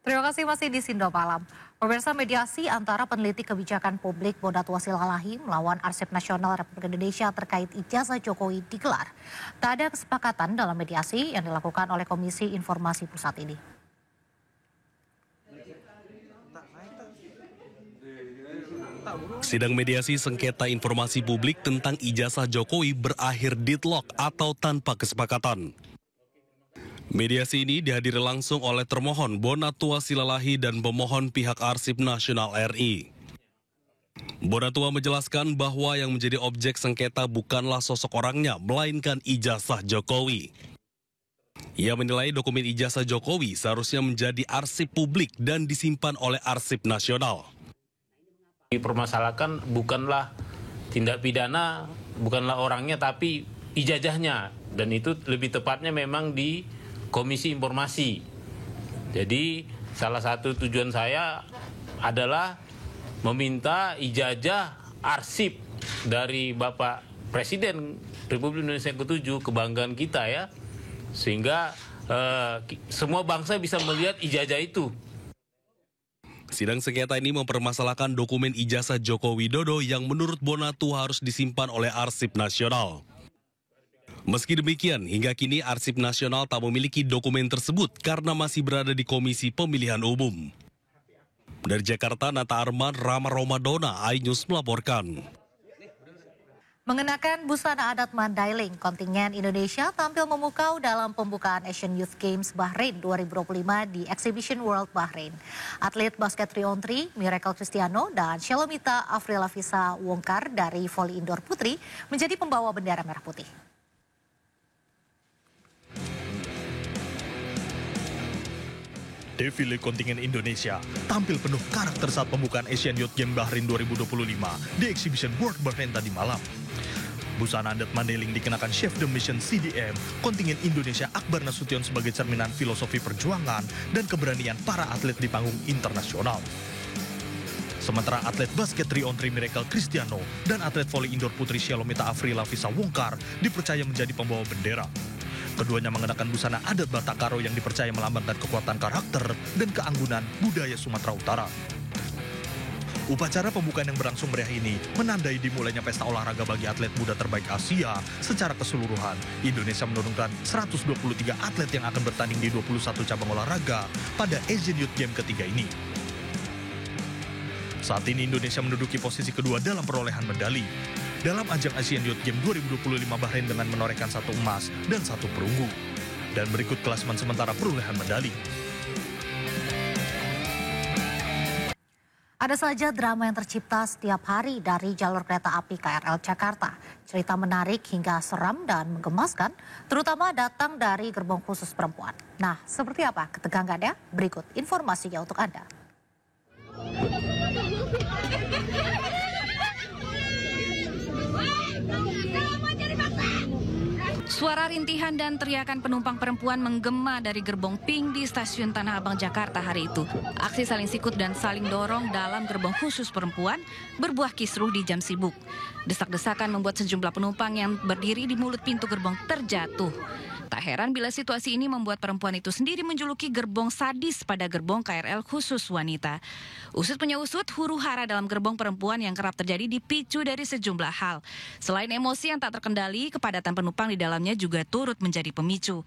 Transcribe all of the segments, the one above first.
Terima kasih masih di Sindo Malam. Pemirsa, mediasi antara peneliti kebijakan publik Bonatua Silalahi melawan Arsip Nasional Republik Indonesia terkait ijazah Jokowi digelar. Tak ada kesepakatan dalam mediasi yang dilakukan oleh Komisi Informasi Pusat ini. Sidang mediasi sengketa informasi publik tentang ijazah Jokowi berakhir deadlock atau tanpa kesepakatan. Mediasi ini dihadiri langsung oleh termohon Bonatua Silalahi dan pemohon pihak Arsip Nasional RI. Bonatua menjelaskan bahwa yang menjadi objek sengketa bukanlah sosok orangnya, melainkan ijazah Jokowi. Ia menilai dokumen ijazah Jokowi seharusnya menjadi arsip publik dan disimpan oleh Arsip Nasional. Dipermasalahkan bukanlah tindak pidana, bukanlah orangnya, tapi ijazahnya. Dan itu lebih tepatnya memang di Komisi Informasi. Jadi salah satu tujuan saya adalah meminta ijazah arsip dari Bapak Presiden Republik Indonesia ke-7, kebanggaan kita ya. Sehingga semua bangsa bisa melihat ijazah itu. Sidang sengketa ini mempermasalahkan dokumen ijazah Joko Widodo yang menurut Bonatua harus disimpan oleh Arsip Nasional. Meski demikian, hingga kini Arsip Nasional tak memiliki dokumen tersebut karena masih berada di Komisi Pemilihan Umum. Dari Jakarta, Nata Arman, Rama Romadona, iNews melaporkan. Mengenakan busana adat Mandailing, kontingen Indonesia tampil memukau dalam pembukaan Asian Youth Games Bahrain 2025 di Exhibition World Bahrain. Atlet basket 3-on-3 Miracle Cristiano dan Shalomita Afrilavisa Wongkar dari voli indoor putri menjadi pembawa bendera merah putih. Defile kontingen Indonesia tampil penuh karakter saat pembukaan Asian Youth Games Bahrain 2025 di Exhibition World Bahrain tadi malam. Busana adat Mandailing dikenakan Chef de Mission CDM, kontingen Indonesia Akbar Nasution sebagai cerminan filosofi perjuangan dan keberanian para atlet di panggung internasional. Sementara atlet basket 3-on-3 Miracle Cristiano dan atlet voli indoor putri Shalomita Afrilavisa Wongkar dipercaya menjadi pembawa bendera. Keduanya mengenakan busana adat Batak Karo yang dipercaya melambangkan kekuatan karakter dan keanggunan budaya Sumatera Utara. Upacara pembukaan yang berlangsung meriah ini menandai dimulainya pesta olahraga bagi atlet muda terbaik Asia. Secara keseluruhan, Indonesia menurunkan 123 atlet yang akan bertanding di 21 cabang olahraga pada Asian Youth Games ketiga ini. Saat ini Indonesia menduduki posisi kedua dalam perolehan medali dalam ajang Asian Youth Games 2025 Bahrain dengan menorehkan 1 emas dan 1 perunggu. Dan berikut klasemen sementara perolehan medali. Ada saja drama yang tercipta setiap hari dari jalur kereta api KRL Jakarta. Cerita menarik hingga seram dan menggemaskan, terutama datang dari gerbong khusus perempuan. Nah, seperti apa ketegangannya? Berikut informasinya untuk Anda. Suara rintihan dan teriakan penumpang perempuan menggema dari gerbong pink di stasiun Tanah Abang, Jakarta hari itu. Aksi saling sikut dan saling dorong dalam gerbong khusus perempuan berbuah kisruh di jam sibuk. Desak-desakan membuat sejumlah penumpang yang berdiri di mulut pintu gerbong terjatuh. Tak heran bila situasi ini membuat perempuan itu sendiri menjuluki gerbong sadis pada gerbong KRL khusus wanita. Usut punya usut, huru-hara dalam gerbong perempuan yang kerap terjadi dipicu dari sejumlah hal. Selain emosi yang tak terkendali, kepadatan penumpang di dalamnya juga turut menjadi pemicu.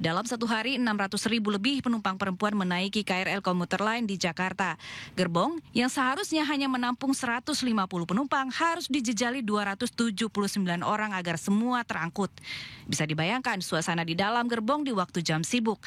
Dalam satu hari, 600.000 lebih penumpang perempuan menaiki KRL komuter lain di Jakarta. Gerbong yang seharusnya hanya menampung 150 penumpang harus dijejali 279 orang agar semua terangkut. Bisa dibayangkan suasana di dalam gerbong di waktu jam sibuk.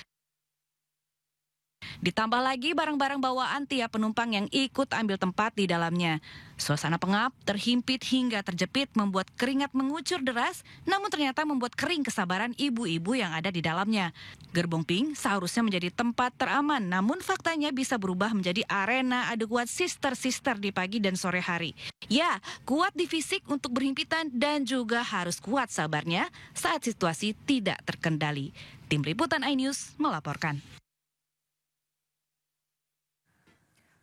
Ditambah lagi barang-barang bawaan tiap penumpang yang ikut ambil tempat di dalamnya. Suasana pengap, terhimpit hingga terjepit membuat keringat mengucur deras, namun ternyata membuat kering kesabaran ibu-ibu yang ada di dalamnya. Gerbong pink seharusnya menjadi tempat teraman, namun faktanya bisa berubah menjadi arena adu kuat sister-sister di pagi dan sore hari. Ya, kuat di fisik untuk berhimpitan dan juga harus kuat sabarnya saat situasi tidak terkendali. Tim Liputan iNews melaporkan.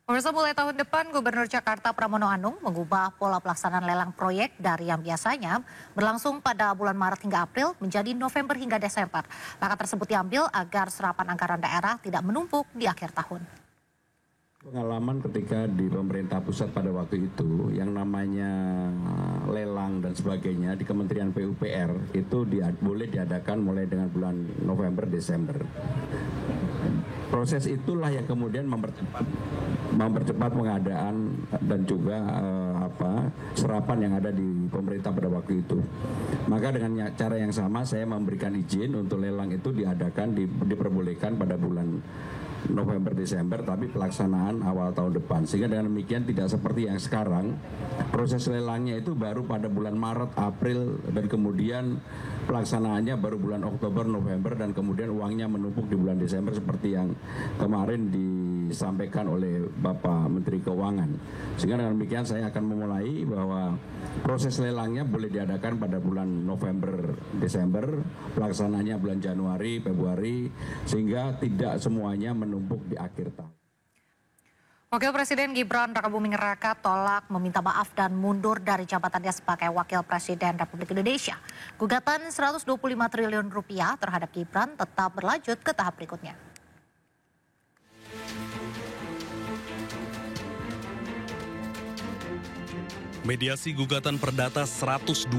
Pemirsa, mulai tahun depan Gubernur Jakarta Pramono Anung mengubah pola pelaksanaan lelang proyek dari yang biasanya berlangsung pada bulan Maret hingga April menjadi November hingga Desember. Langkah tersebut diambil agar serapan anggaran daerah tidak menumpuk di akhir tahun. Pengalaman ketika di pemerintah pusat pada waktu itu yang namanya lelang dan sebagainya di Kementerian PUPR itu boleh diadakan mulai dengan bulan November Desember. Proses itulah yang kemudian mempercepat pengadaan dan juga serapan yang ada di pemerintah pada waktu itu. Maka dengan cara yang sama saya memberikan izin untuk lelang itu diperbolehkan pada bulan November Desember, tapi pelaksanaan awal tahun depan, sehingga dengan demikian tidak seperti yang sekarang proses lelangnya itu baru pada bulan Maret, April, dan kemudian pelaksanaannya baru bulan Oktober, November, dan kemudian uangnya menumpuk di bulan Desember seperti yang kemarin disampaikan oleh Bapak Menteri Keuangan. Sehingga dengan demikian saya akan memulai bahwa proses lelangnya boleh diadakan pada bulan November, Desember, pelaksanaannya bulan Januari, Februari, sehingga tidak semuanya menumpuk di akhir tahun. Wakil Presiden Gibran Rakabuming Raka tolak meminta maaf dan mundur dari jabatannya sebagai Wakil Presiden Republik Indonesia. Gugatan 125 triliun rupiah terhadap Gibran tetap berlanjut ke tahap berikutnya. Mediasi gugatan perdata 125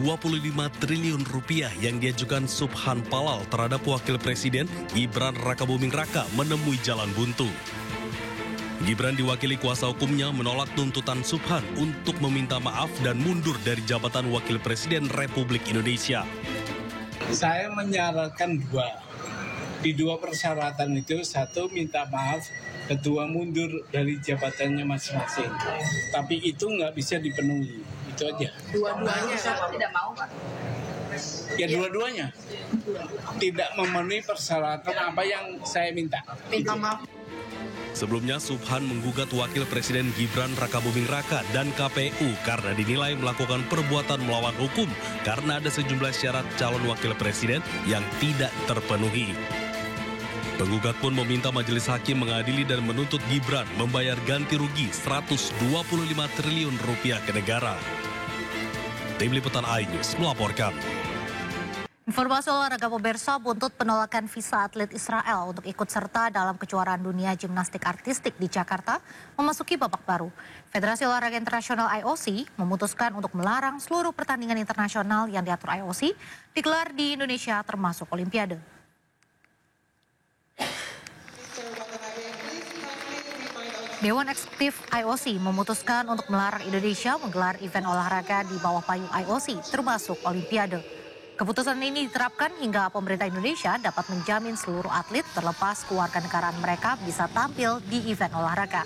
triliun rupiah yang diajukan Subhan Palal terhadap Wakil Presiden Gibran Rakabuming Raka menemui jalan buntu. Gibran diwakili kuasa hukumnya menolak tuntutan Subhan untuk meminta maaf dan mundur dari jabatan Wakil Presiden Republik Indonesia. Saya menyarankan dua. Di dua persyaratan itu, satu minta maaf, kedua mundur dari jabatannya masing-masing. Tapi itu nggak bisa dipenuhi, itu aja. Dua-duanya tidak mau, Pak? Ya dua-duanya tidak memenuhi persyaratan apa yang saya minta. Minta maaf. Sebelumnya Subhan menggugat Wakil Presiden Gibran Rakabuming Raka dan KPU karena dinilai melakukan perbuatan melawan hukum karena ada sejumlah syarat calon Wakil Presiden yang tidak terpenuhi. Penggugat pun meminta majelis hakim mengadili dan menuntut Gibran membayar ganti rugi 125 triliun rupiah ke negara. Tim Liputan iNews melaporkan. Informasi olahraga pemirsa, buntut penolakan visa atlet Israel untuk ikut serta dalam kejuaraan dunia gimnastik artistik di Jakarta memasuki babak baru. Federasi Olahraga Internasional IOC memutuskan untuk melarang seluruh pertandingan internasional yang diatur IOC digelar di Indonesia termasuk Olimpiade. Dewan Eksekutif IOC memutuskan untuk melarang Indonesia menggelar event olahraga di bawah payung IOC termasuk Olimpiade. Keputusan ini diterapkan hingga pemerintah Indonesia dapat menjamin seluruh atlet terlepas kewarganegaraan mereka bisa tampil di event olahraga.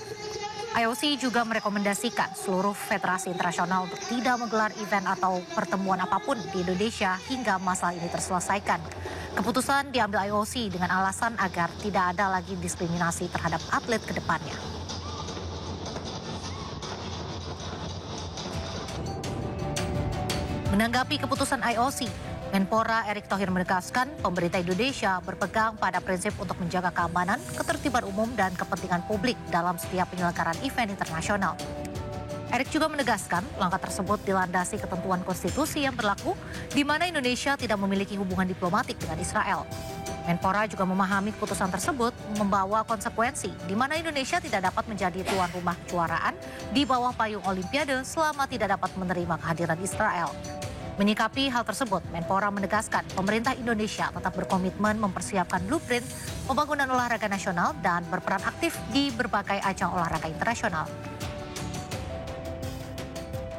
IOC juga merekomendasikan seluruh federasi internasional untuk tidak menggelar event atau pertemuan apapun di Indonesia hingga masalah ini terselesaikan. Keputusan diambil IOC dengan alasan agar tidak ada lagi diskriminasi terhadap atlet ke depannya. Menanggapi keputusan IOC, Menpora Erick Thohir menegaskan pemerintah Indonesia berpegang pada prinsip untuk menjaga keamanan, ketertiban umum, dan kepentingan publik dalam setiap penyelenggaraan event internasional. Erick juga menegaskan langkah tersebut dilandasi ketentuan konstitusi yang berlaku, di mana Indonesia tidak memiliki hubungan diplomatik dengan Israel. Menpora juga memahami keputusan tersebut membawa konsekuensi, di mana Indonesia tidak dapat menjadi tuan rumah kejuaraan di bawah payung Olimpiade selama tidak dapat menerima kehadiran Israel. Menyikapi hal tersebut, Menpora menegaskan pemerintah Indonesia tetap berkomitmen mempersiapkan blueprint pembangunan olahraga nasional dan berperan aktif di berbagai ajang olahraga internasional.